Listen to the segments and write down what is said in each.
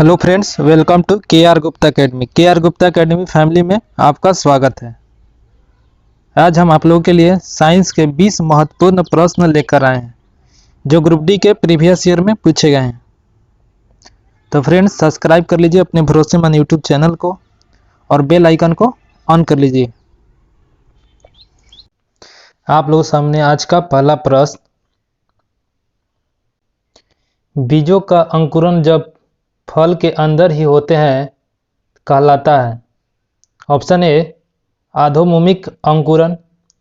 Hello friends, welcome to के are Gupta academy. के are Gupta academy family में आपका स्वागत है। आज हम आप लोगों के लिए साइंस के 20 महत्वपूर्ण प्रश्न लेकर आए हैं जो ग्रुप डी के प्रीवियस ईयर में पूछे गए हैं। तो फ्रेंड्स, सब्सक्राइब कर लीजिए अपने भरोसेमंद यूट्यूब चैनल को और बेल आइकन को ऑन कर लीजिए। आप लोगों सामने आज का पहला प्रश्न, बीजों का अंकुरण जब फल के अंदर ही होते हैं कहलाता है। ऑप्शन ए आधोमुमिक अंकुरण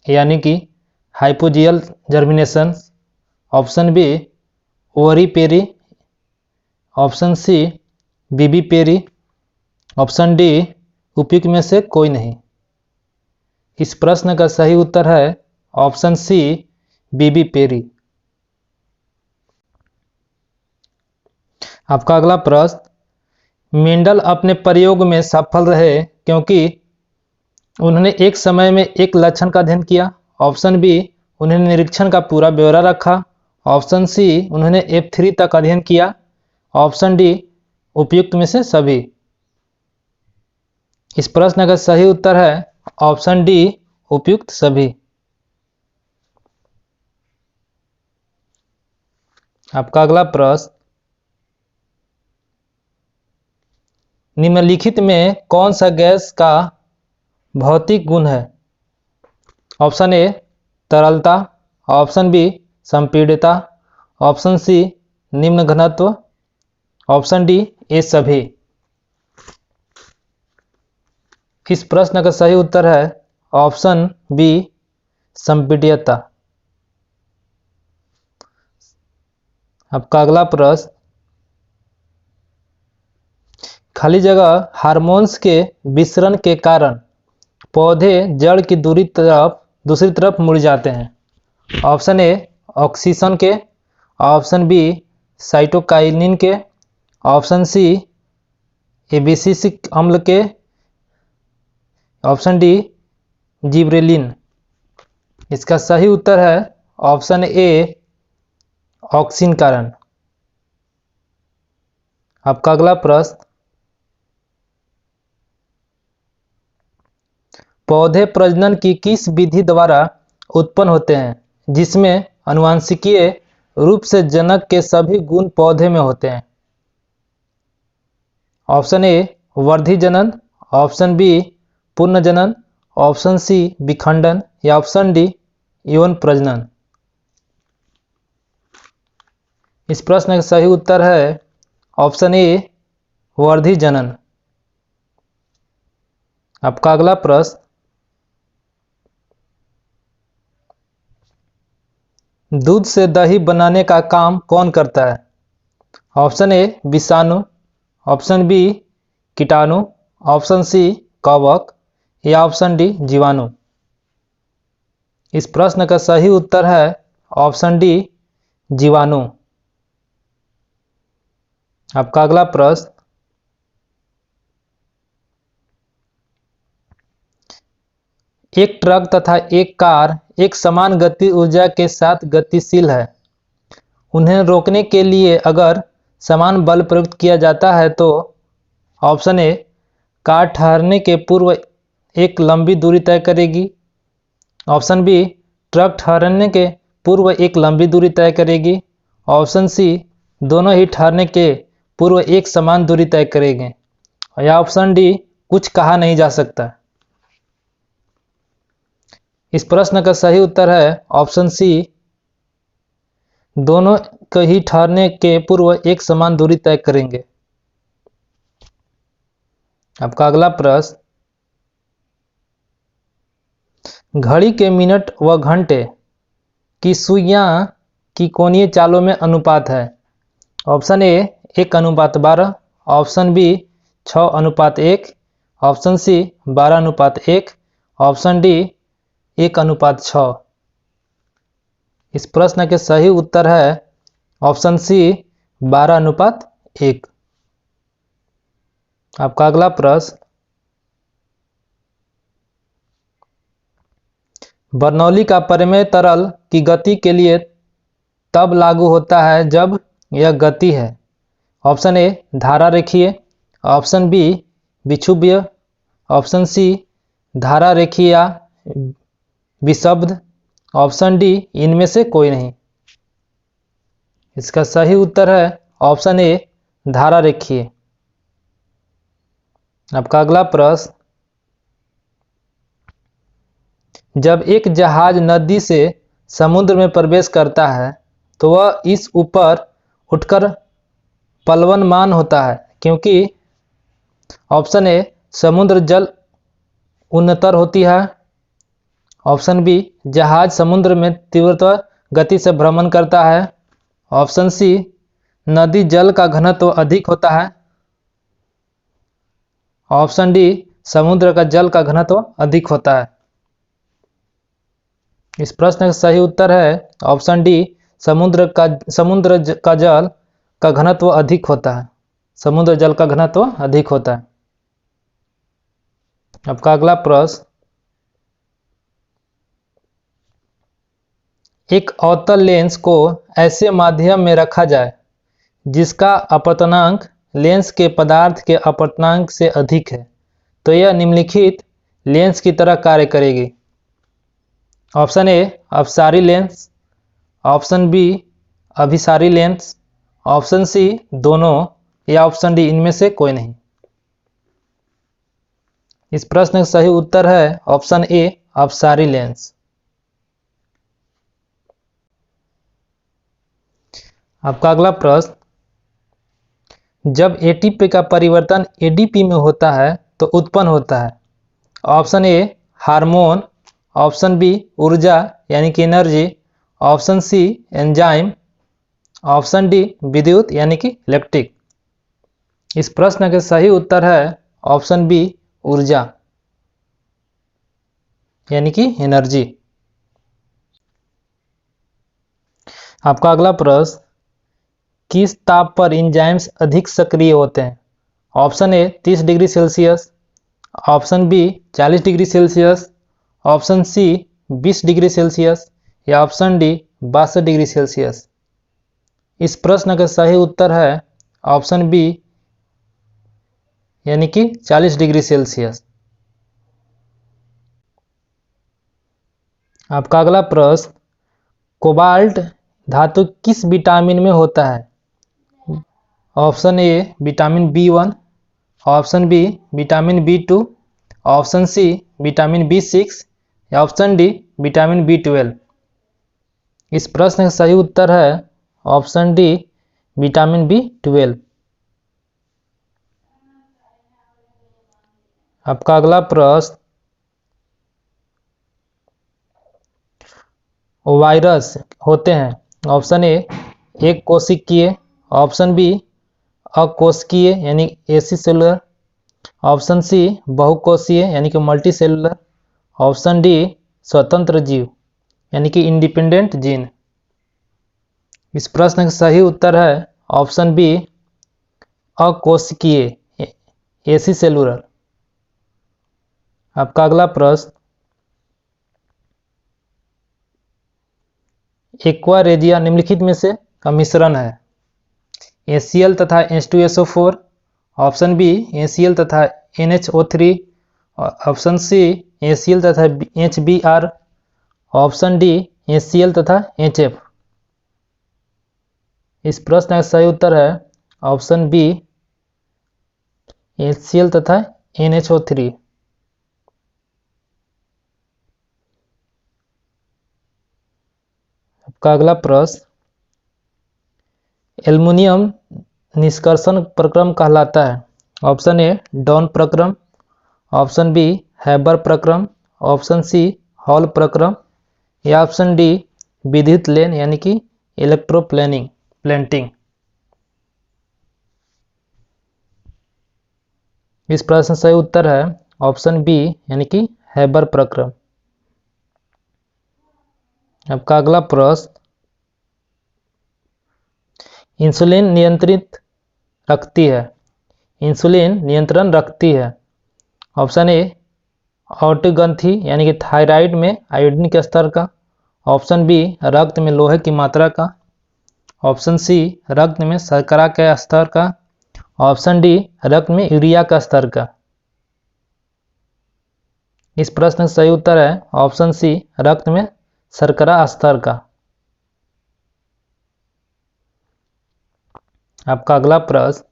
यानी कि hypogeal germination, option B ovary पेरी, option C vivipary, option D उपयुक्त में से कोई नहीं। इस प्रश्न का सही उत्तर है ऑप्शन सी बीबी पेरी। आपका अगला प्रश्न, मेंडल अपने प्रयोग में सफल रहे क्योंकि उन्होंने एक समय में एक लक्षण का अध्ययन किया, ऑप्शन बी उन्होंने निरीक्षण का पूरा ब्यौरा रखा, ऑप्शन सी उन्होंने F3 तक अध्ययन किया, ऑप्शन डी उपयुक्त में से सभी। इस प्रश्न का सही उत्तर है ऑप्शन डी उपयुक्त सभी। आपका अगला प्रश्न, निम्नलिखित में कौन सा गैस का भौतिक गुण है? ऑप्शन ए तरलता, ऑप्शन बी संपीड़ितता, ऑप्शन सी निम्न घनत्व, ऑप्शन डी ये सभी। इस प्रश्न का सही उत्तर है ऑप्शन बी संपीड्यता। आपका अगला प्रश्न, खाली जगह हार्मोन्स के विसरण के कारण पौधे जड़ की दूसरी तरफ मुड़ जाते हैं। ऑप्शन ए ऑक्सीजन के, ऑप्शन बी साइटोकाइनिन के, ऑप्शन सी एबिसिसिक अम्ल के, ऑप्शन डी जिब्रेलिन। इसका सही उत्तर है ऑप्शन ए ऑक्सीन कारण। आपका अगला प्रश्न, पौधे प्रजनन की किस विधि द्वारा उत्पन्न होते हैं जिसमें आनुवंशिकीय रूप से जनक के सभी गुण पौधे में होते हैं? ऑप्शन ए वर्धी जनन, ऑप्शन बी पुनः जनन, ऑप्शन सी विखंडन या ऑप्शन डी यौन प्रजनन। इस प्रश्न का सही उत्तर है ऑप्शन ए वर्धी जनन। आपका अगला प्रश्न, दूध से दही बनाने का काम कौन करता है? ऑप्शन ए विषाणु, ऑप्शन बी कीटाणु, ऑप्शन सी कवक या ऑप्शन डी जीवाणु। इस प्रश्न का सही उत्तर है ऑप्शन डी जीवाणु। आपका अगला प्रश्न, एक ट्रक तथा एक कार एक समान गति ऊर्जा के साथ गतिशील है। उन्हें रोकने के लिए अगर समान बल प्रयुक्त किया जाता है तो ऑप्शन ए कार ठहरने के पूर्व एक लंबी दूरी तय करेगी, ऑप्शन बी ट्रक ठहरने के पूर्व एक लंबी दूरी तय करेगी, ऑप्शन सी दोनों ही ठहरने के पूर्व एक समान दूरी तय करेंगे, या ऑप्शन डी कुछ कहा नहीं जा सकता। इस प्रश्न का सही उत्तर है ऑप्शन सी दोनों ही ठहरने के पूर्व एक समान दूरी तय करेंगे। आपका अगला प्रश्न, घड़ी के मिनट व घंटे की सुइयां की कोणीय चालों में अनुपात है? Option A 1:12, option B 6:1, option C 12:1, option D 1:6। इस प्रश्न के सही उत्तर है ऑप्शन सी 12:1। आपका अगला प्रश्न, बर्नौली का प्रमेय तरल की गति के लिए तब लागू होता है जब यह गति है ऑप्शन ए धारा रेखीय, ऑप्शन बी विक्षुब्य, ऑप्शन सी धारा रेखीय या विषुब्ध, ऑप्शन डी इनमें से कोई नहीं। इसका सही उत्तर है ऑप्शन ए धारा रेखीय। आपका अगला प्रश्न, जब एक जहाज नदी से समुद्र में प्रवेश करता है तो वह इस ऊपर उठकर प्लवनमान होता है क्योंकि ऑप्शन ए समुद्र जल उन्नतर होती है, ऑप्शन बी जहाज समुद्र में तीव्र गति से भ्रमण करता है, ऑप्शन सी नदी जल का घनत्व अधिक होता है, ऑप्शन डी समुद्र का जल का घनत्व अधिक होता है। इस प्रश्न का सही उत्तर है ऑप्शन डी समुद्र का जल का घनत्व अधिक होता है, समुद्र जल का घनत्व अधिक होता है। आपका अगला प्रश्न, एक अवतल लेंस को ऐसे माध्यम में रखा जाए जिसका अपवर्तनांक लेंस के पदार्थ के अपवर्तनांक से अधिक है तो यह निम्नलिखित लेंस की तरह कार्य करेगी। ऑप्शन ए अपसारी लेंस, ऑप्शन बी अभिसारी लेंस, ऑप्शन सी दोनों, या ऑप्शन डी इनमें से कोई नहीं। इस प्रश्न का सही उत्तर है ऑप्शन ए अपसारी लेंस। आपका अगला प्रश्न, जब एटीपी का परिवर्तन एडीपी में होता है तो उत्पन्न होता है option A hormone, option B ऊर्जा यानी कि energy, option C enzyme, option D विद्युत यानी कि इलेक्ट्रिक। इस प्रश्न का सही उत्तर है ऑप्शन बी ऊर्जा यानी कि एनर्जी। आपका अगला प्रश्न, किस ताप पर एंजाइम्स अधिक सक्रिय होते हैं? Option A 30 degree Celsius, option B 40 degree Celsius, option C 20 degree Celsius, या ऑप्शन डी 62 डिग्री सेल्सियस। इस प्रश्न का सही उत्तर है ऑप्शन बी यानी कि 40 डिग्री सेल्सियस। आपका अगला प्रश्न, कोबाल्ट धातु किस विटामिन में होता है? Option A vitamin B1, option B vitamin B2, option C vitamin B6, या ऑप्शन डी विटामिन B12। इस प्रश्न का सही उत्तर है ऑप्शन डी विटामिन B12। आपका अगला प्रश्न, वायरस होते हैं ऑप्शन ए एक कोशिकीय, ऑप्शन बी अकोशिकीय यानी एसी सेलुलर, ऑप्शन सी बहुकोशीय यानी कि मल्टी सेलुलर, ऑप्शन डी स्वतंत्र जीव यानी कि इंडिपेंडेंट जीन। इस प्रश्न का सही उत्तर है ऑप्शन बी अकोशिकीय एसी सेलुलर। आपका अगला प्रश्न, एक्वा रेजिया निम्नलिखित में से का मिश्रण है? ACl तथा H2SO4, ऑप्शन बी ACl तथा NHO3, ऑप्शन सी ACl तथा HBr, ऑप्शन डी ACl तथा HF। इस प्रश्न का सही उत्तर है ऑप्शन बी ACl तथा NHO3। आपका अगला प्रश्न, एल्युमिनियम निष्कर्षण प्रक्रम कहलाता है? ऑप्शन ए डॉन प्रक्रम, ऑप्शन बी हैबर प्रक्रम, ऑप्शन सी हॉल प्रक्रम, या ऑप्शन डी विद्युत लेन यानी कि प्लेंटिंग। इस प्रश्न सही उत्तर है ऑप्शन बी यानी कि हैबर प्रक्रम। आपका अगला प्रश्न, इंसुलिन नियंत्रण रखती है? ऑप्शन ए ऑटोग्रंथि यानी कि थायराइड में आयोडीन के स्तर का, ऑप्शन बी रक्त में लोहे की मात्रा का, ऑप्शन सी रक्त में शर्करा के स्तर का। ऑप्शन डी रक्त में यूरिया का स्तर का। इस प्रश्न का सही उत्तर है ऑप्शन सी रक्त में शर्करा स्तर का। आपका अगला प्रश्न,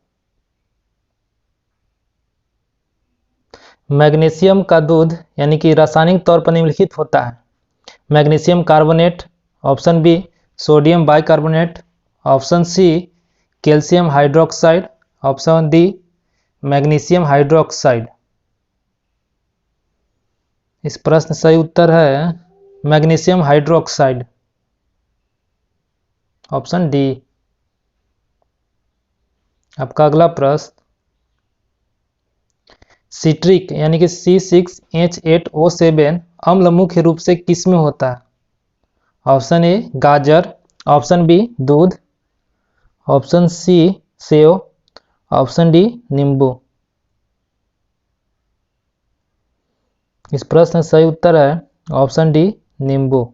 मैग्नीशियम का दूध यानी कि रासायनिक तौर पर निम्नलिखित होता है। Magnesium carbonate, option B sodium bicarbonate, option C calcium hydroxide, option D magnesium hydroxide. इस प्रश्न सही उत्तर है मैग्नीशियम हाइड्रोक्साइड, ऑप्शन डी। आपका अगला प्रश्न, सिट्रिक यानी कि C6H8O7 अम्ल मुख्य रूप से किस में होता है। ऑप्शन ए गाजर, ऑप्शन बी दूध, ऑप्शन सी सेव, ऑप्शन डी नींबू। इस प्रश्न का सही उत्तर है ऑप्शन डी नींबू।